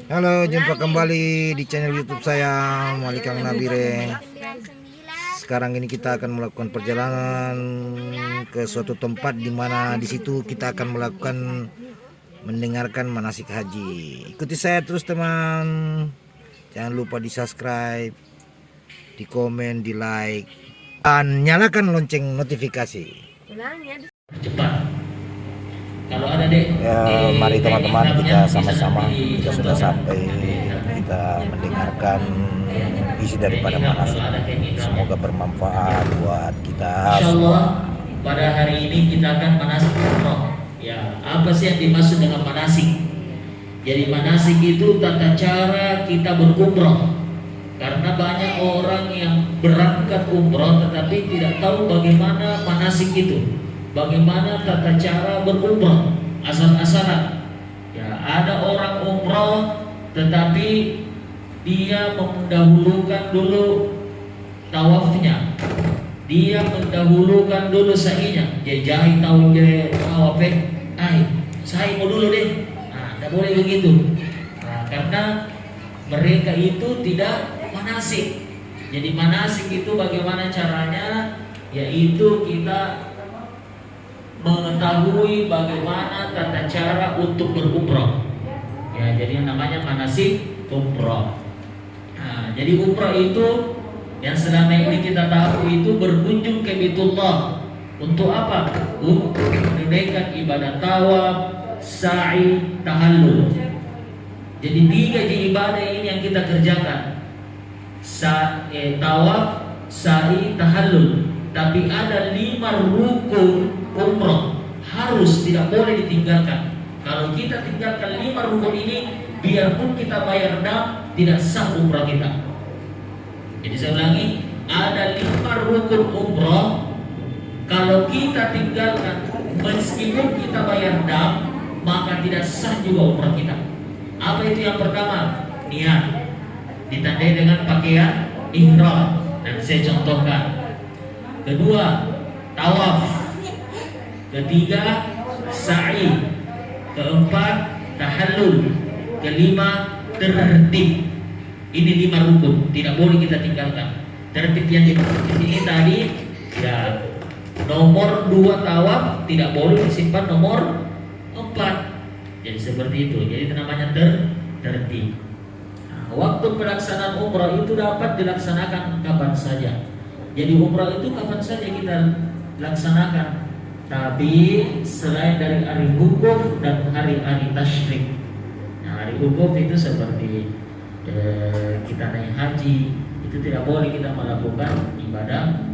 Halo, jumpa kembali di channel YouTube saya, Malikang Nabire. Sekarang ini kita akan melakukan perjalanan ke suatu tempat di mana di situ kita akan melakukan mendengarkan manasik haji. Ikuti saya terus teman. Jangan lupa di subscribe, di komen, di like, dan nyalakan lonceng notifikasi. Cepat. Kalau ada dek. Ya, mari teman-teman kita sama-sama, kita sudah sampai, kita mendengarkan isi daripada manasik. Semoga bermanfaat buat kita Insyaallah pada hari ini kita akan manasik umroh. Ya, apa sih yang dimaksud dengan manasik? Jadi manasik itu tata cara kita berumroh. Karena banyak orang yang berangkat umroh tetapi tidak tahu bagaimana manasik itu. Bagaimana tata cara berumrah, asal-asalan. Ya, ada orang umrah tetapi dia mendahulukan dulu tawafnya. Dia mendahulukan dulu sa'inya. Dia jahit tahu dia tawaf, sa'i mau dulu deh. Nah, tidak boleh begitu. Nah, karena mereka itu tidak manasik. Jadi manasik itu bagaimana caranya? Yaitu kita mengetahui bagaimana tata cara untuk berumrah. Ya, jadi yang namanya manasik umrah. Nah, jadi umrah itu yang selama ini kita tahu itu berkunjung ke Baitullah. Untuk apa? Untuk menunaikan ibadah tawaf, sa'i, tahallul. Jadi 3 ibadah ini yang kita kerjakan. Tawaf, sa'i, tahallul. Tapi ada 5 rukun umroh harus tidak boleh ditinggalkan. Kalau kita tinggalkan 5 rukun ini, biarpun kita bayar dam, tidak sah umrah kita. Jadi saya ulangi, ada 5 rukun umroh. Kalau kita tinggalkan, meskipun kita bayar dam, maka tidak sah juga umrah kita. Apa itu yang pertama? Niat, ditandai dengan pakaian ihram, dan saya contohkan. Kedua, tawaf. Ketiga, sa'i. Keempat, tahallul. Kelima, tertib. Ini 5 rukun, tidak boleh kita tinggalkan. Tertib yang di sini tadi, ya, nomor 2 tawaf tidak boleh disimpan nomor 4. Jadi seperti itu. Jadi itu namanya tertib. Nah, waktu pelaksanaan umrah itu dapat dilaksanakan kapan saja. Jadi umrah itu kapan saja kita laksanakan. Tapi selain dari hari wukuf dan hari-hari tasyrik. Nah, hari wukuf itu seperti kita naik haji, itu tidak boleh kita melakukan ibadah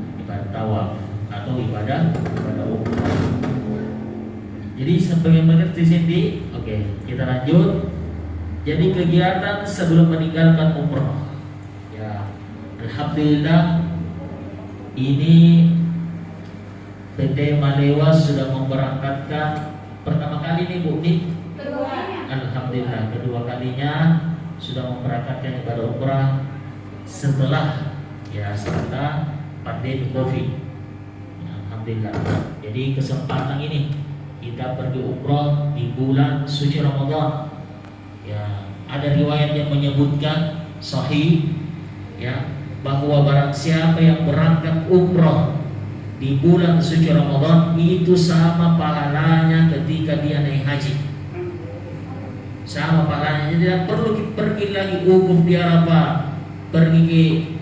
tawaf atau ibadah umrah. Jadi sampai mengerti sini, oke, kita lanjut. Jadi kegiatan sebelum meninggalkan umrah. Ya, alhamdulillah ini PT Malewa sudah memberangkatkan pertama kali nih Bu nih. Alhamdulillah kedua kalinya sudah memberangkatkan ibadah umrah setelah pandemi Covid. Alhamdulillah. Jadi kesempatan ini kita pergi umrah di bulan suci Ramadan. Ya, ada riwayat yang menyebutkan sahih ya bahwa barang siapa yang berangkat umrah di bulan suci Ramadan itu sama pahalanya ketika dia naik haji. Sama pahalanya, jadi tidak perlu pergi lagi wukuf di Arafah, pergi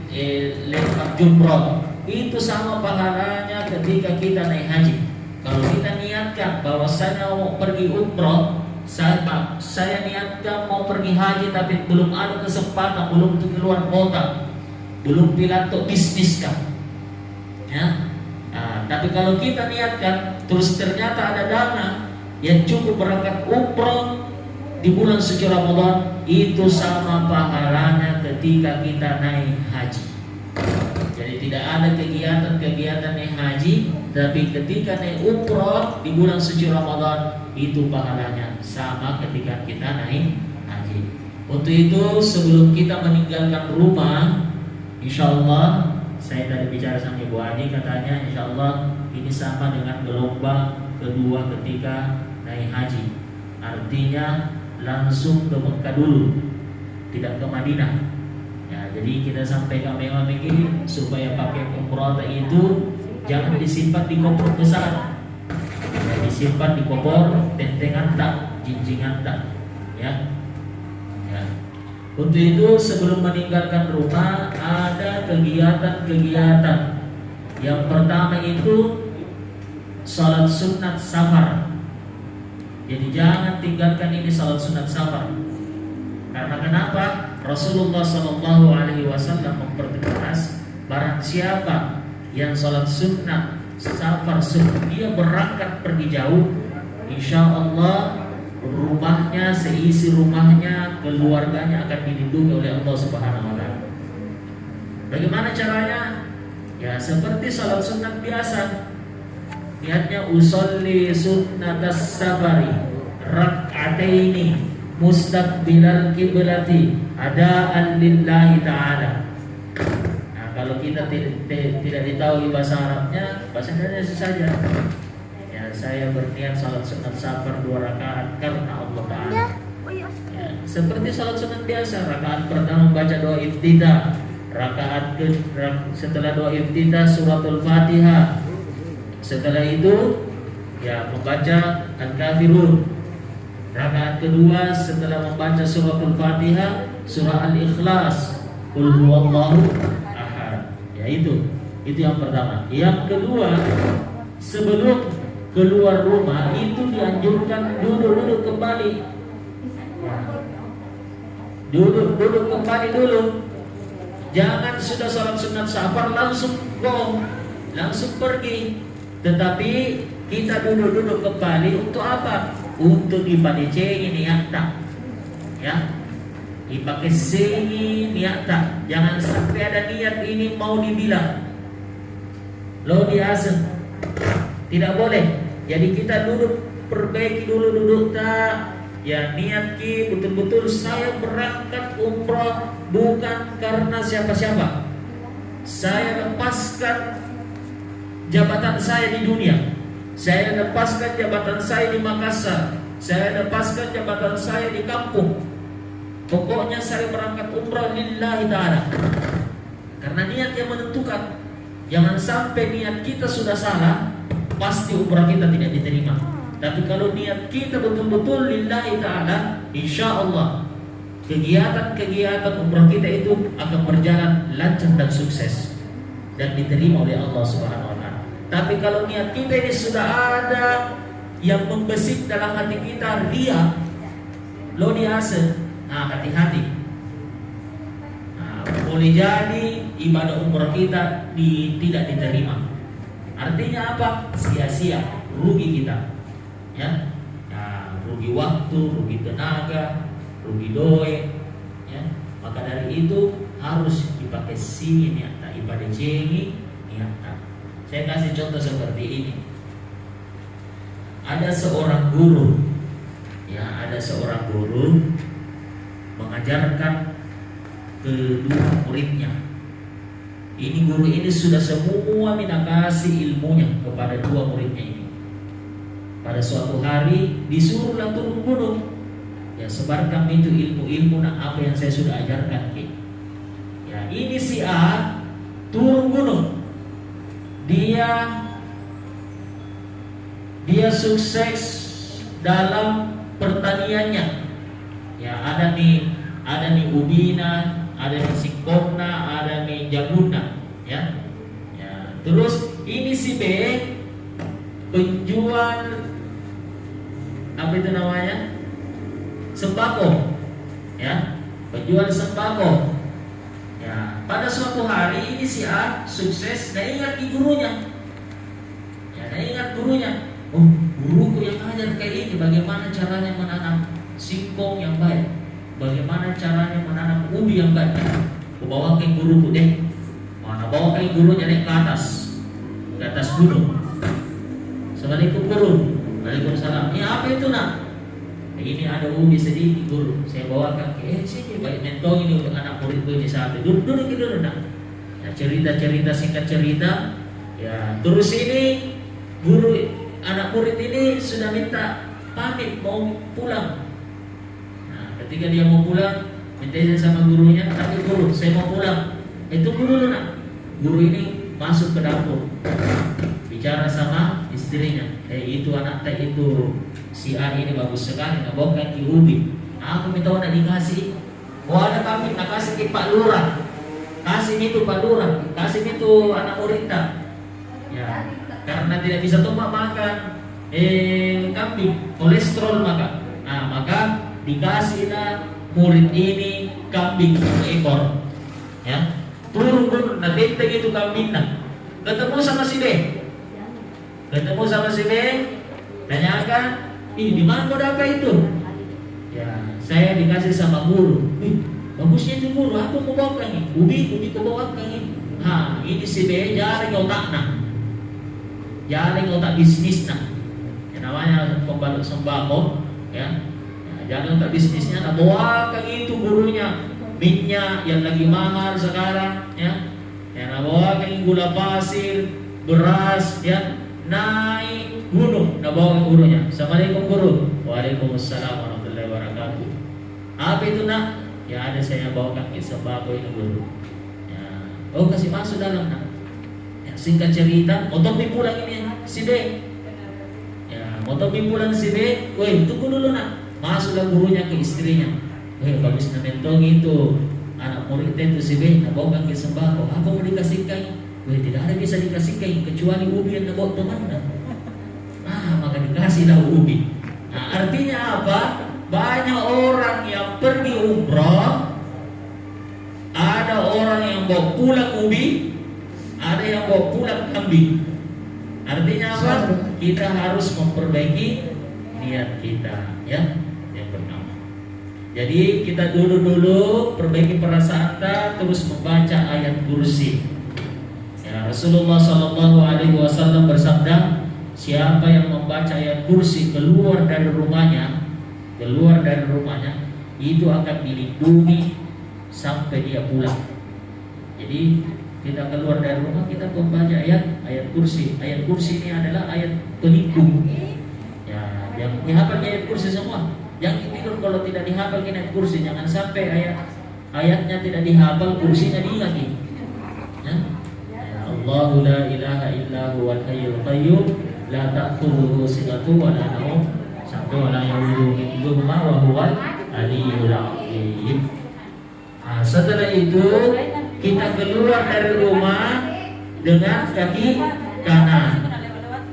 lewat jumrah. Itu sama pahalanya ketika kita naik haji. Kalau kita niatkan bahwa saya mau pergi umrah, saya niatkan mau pergi haji tapi belum ada kesempatan, belum keluar kota, belum pidato bisnis kan, ya. Nah, tapi kalau kita niatkan terus ternyata ada dana yang cukup berangkat umrah di bulan suci Ramadan, itu sama pahalanya ketika kita naik haji. Jadi tidak ada kegiatan naik haji, tapi ketika naik umrah di bulan suci Ramadan itu pahalanya sama ketika kita naik haji. Untuk itu sebelum kita meninggalkan rumah, insyaallah saya tadi bicara sama Ibu Ani, katanya insya Allah ini sama dengan gelombang kedua ketika naik haji. Artinya langsung ke Mekah dulu. tidak ke Madinah. Ya, jadi kita sampaikan memang begini supaya pakai umroh itu jangan disimpan di koper besar, ya, disimpan di koper tentengan tak, jinjingan tak, ya. Ya. Untuk itu sebelum meninggalkan rumah ada kegiatan-kegiatan. Yang pertama itu salat sunat safar. Jadi jangan tinggalkan ini salat sunat safar. Karena kenapa? Rasulullah SAW mempertegas barang siapa yang salat sunnah safar sebelum dia berangkat pergi jauh, insya Allah rumahnya, seisi rumahnya, keluarganya akan dilindungi oleh Allah Subhanahu Wa Taala. Bagaimana caranya? Ya seperti salat sunnah biasa. Niatnya usolli sunnatas safari rak'ataini mustaqbilal kiblati adaan lillahi ta'ala. Nah, kalau kita tidak ditahu bahasa Arabnya, bahasa Indonesia saja. Ya, saya berniat salat sunat safar 2 rakaat karena Allah Ta'ala. Ya, seperti salat sunat biasa, rakaat pertama baca doa iftitah, setelah doa iftitah suratul Fatihah. Setelah itu ya membaca Al-Kafirun. Rakaat kedua setelah membaca suratul Fatihah, surah Al-Ikhlas, Qul huwallahu ahad. Ya itu yang pertama. Yang kedua, sebelum keluar rumah itu dianjurkan duduk kembali. Duduk kembali dulu. Jangan sudah salat sunat safar langsung langsung pergi. Tetapi kita duduk kembali untuk apa? Untuk dipadecengi niat tak, ya, dipakai sengi niat tak. Jangan sampai ada niat ini mau dibilang lo biasa, tidak boleh. Jadi kita duduk, perbaiki duduk tak. Ya niat ki betul-betul saya berangkat umroh bukan karena siapa-siapa. Saya lepaskan jabatan saya di dunia. Saya lepaskan jabatan saya di Makassar. Saya lepaskan jabatan saya di kampung. Pokoknya saya berangkat umrah lillahi ta'ala. Karena niat yang menentukan. Jangan sampai niat kita sudah salah, pasti umrah kita tidak diterima. Tapi kalau niat kita betul-betul lillahi ta'ala, insya Allah kegiatan-kegiatan umrah kita itu akan berjalan lancar dan sukses dan diterima oleh Allah Subhanahu Wa Taala. Tapi kalau niat kita ini sudah ada yang membesit dalam hati kita, ria, lo diase, nah hati-hati. Nah, boleh jadi ibadah umrah kita tidak diterima. Artinya apa? Sia-sia, rugi kita, ya. Nah, rugi waktu, rugi tenaga, rugi doe, ya. Maka dari itu harus dipakai sini niat, ibadah jengi niat. Saya kasih contoh seperti ini. Ada seorang guru, mengajarkan kedua muridnya. Ini guru ini sudah semua minakasi ilmunya kepada dua muridnya ini. Pada suatu hari disuruhlah turun gunung. Ya sebarkan itu ilmu-ilmu apa yang saya sudah ajarkan. Ya ini si A turun gunung. Dia sukses dalam pertaniannya. Ya ada nih ubina, ada nih singkongna, ada nih jaguna, ya. Ya, terus ini si B penjual apa itu namanya? Sembako. Ya, penjual sembako. Ya, pada suatu hari ini si A sukses dan ingat gurunya. Ya, dan ingat gurunya. Oh, guruku yang ajar kayak ini bagaimana caranya menanam singkong yang baik. Bagaimana caranya menanam ubi yang baik. Aku bawa ke guruku deh. Mana bawa ke gurunya naik ke atas gunung. Assalamualaikum guru. Waalaikumsalam. Ya apa itu nak? Ini ada ubi sedikit guru. Saya bawakan ke sini baik mentong ini untuk anak muridku ini saat duduk nak. Nah, cerita singkat cerita. Ya terus ini guru anak murid ini sudah minta pamit mau pulang. Nah ketika dia mau pulang, minta izin sama gurunya, tapi guru saya mau pulang. Tunggu dulu nak. Guru ini masuk ke dapur, bicara sama istrinya. Itu anak teh itu si A ini bagus sekali, nak bawa kaki ubi. Aku minta nak dikasih. Oh ada kami nak kasih ke Pak Lurah, kasih itu Pak Lurah, kasih itu anak murid tak. Ya, karena tidak bisa tuh makan kambing, kolesterol maka. Nah maka dikasihlah murid ini kambing 1 ekor. Ya, turun nanti itu kambing nak. Ketemu sama si B, tanyakan, di mana kau dapat itu? Ya, saya dikasih sama guru. Bagusnya itu guru, aku mau bawa ini. Ubi kau bawa ini. Ini si B jaring otak nak. Jaring otak bisnis nak. Yang namanya pembalut sembako, ya. Jaring otak bisnisnya nak bawa itu gurunya. Minyak yang lagi mahal sekarang, ya. Yang nak bawa gula pasir, beras, ya. Naik gunung, nak bawa gurunya. Assalamualaikum guru. Waalaikumsalam warahmatullahi wabarakatuh. Apa itu nak? Ya ada saya bawakan sembako ini guru. Ya. Oh kasih masuk dalam nak. Ya, singkat cerita, motor pulang ini si B. Ya, motor pulang si B. Woi tunggu dulu nak. Masuklah gurunya ke istrinya. Woi bagus na mentong itu anak murid itu si B. Nak bawakan sembako. Apa mau dikasihkan? Woi tidak ada bisa dikasihkan kecuali ubi yang nak bawa teman nak. Maka dikasihlah ubi. Nah, artinya apa? Banyak orang yang pergi umrah, ada orang yang bawa pulang ubi, ada yang bawa pulang kambing. Artinya apa? Kita harus memperbaiki niat kita, ya. Yang pertama. Jadi kita dulu perbaiki perasaan kita, terus membaca ayat kursi. Ya, Rasulullah SAW bersabda, siapa yang membaca ayat kursi keluar dari rumahnya, itu akan dilindungi sampai dia pulang. Jadi kita keluar dari rumah, kita membaca ayat kursi. Ayat kursi ini adalah ayat pelindung. Ya, yang dihafal ayat kursi semua. Yang tidur kalau tidak dihafal ayat kursi, jangan sampai ayatnya tidak dihafal, kursinya diingat. Ya. Allahu la ilaha illa huwal hayyul qayyum la ta'khudhuhu sinatun wa la nawm sampai wa la ya'udzuhu ma wa huwal aliyyul azim. Setelah itu kita keluar dari rumah dengan kaki kanan,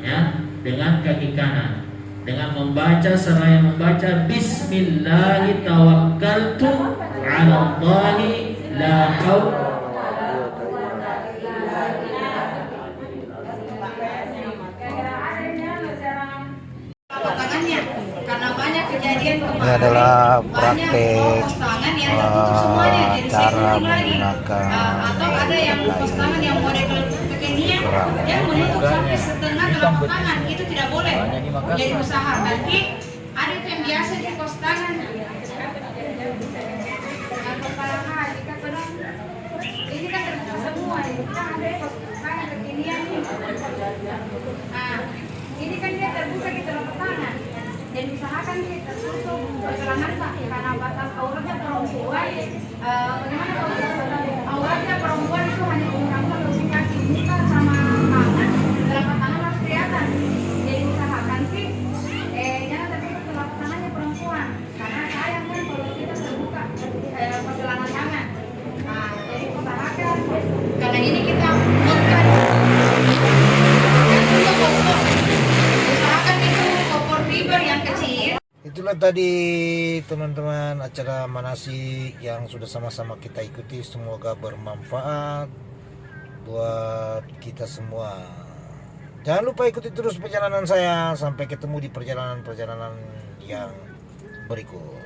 ya, dengan kaki kanan, dengan membaca seraya membaca Bismillahi tawakkaltu 'ala Allahi la haula. Karena banyak kejadian Ini adalah praktek cara menggunakan atau ada yang pos tangan yang model kekinian yang menutup sampai setengah telapak tangan, itu tidak boleh jadi usaha. Tapi ada yang biasa di pos tangan ini kan terbuka semua, kita ada pos tangan kekinian nih. Ini kan dia terbuka di telapak tangan. Dan usahakan kita tutup pergelangan Pak, karena batas auratnya perempuan. Bagaimana kalau auratnya perempuan itu hanya menggunakan lebih kaki, muka sama tangan, telapak tangan harus kelihatan. Jadi usahakan sih, jangan terbuka telapak tangannya perempuan, karena sayang kan kalau kita terbuka pergelangan tangan. Jadi usahakan, karena ini kita bukan usahakan itu kopor fiber yang kecil. Itulah tadi teman-teman acara manasik yang sudah sama-sama kita ikuti, semoga bermanfaat buat kita semua. Jangan lupa ikuti terus perjalanan saya, sampai ketemu di perjalanan-perjalanan yang berikut.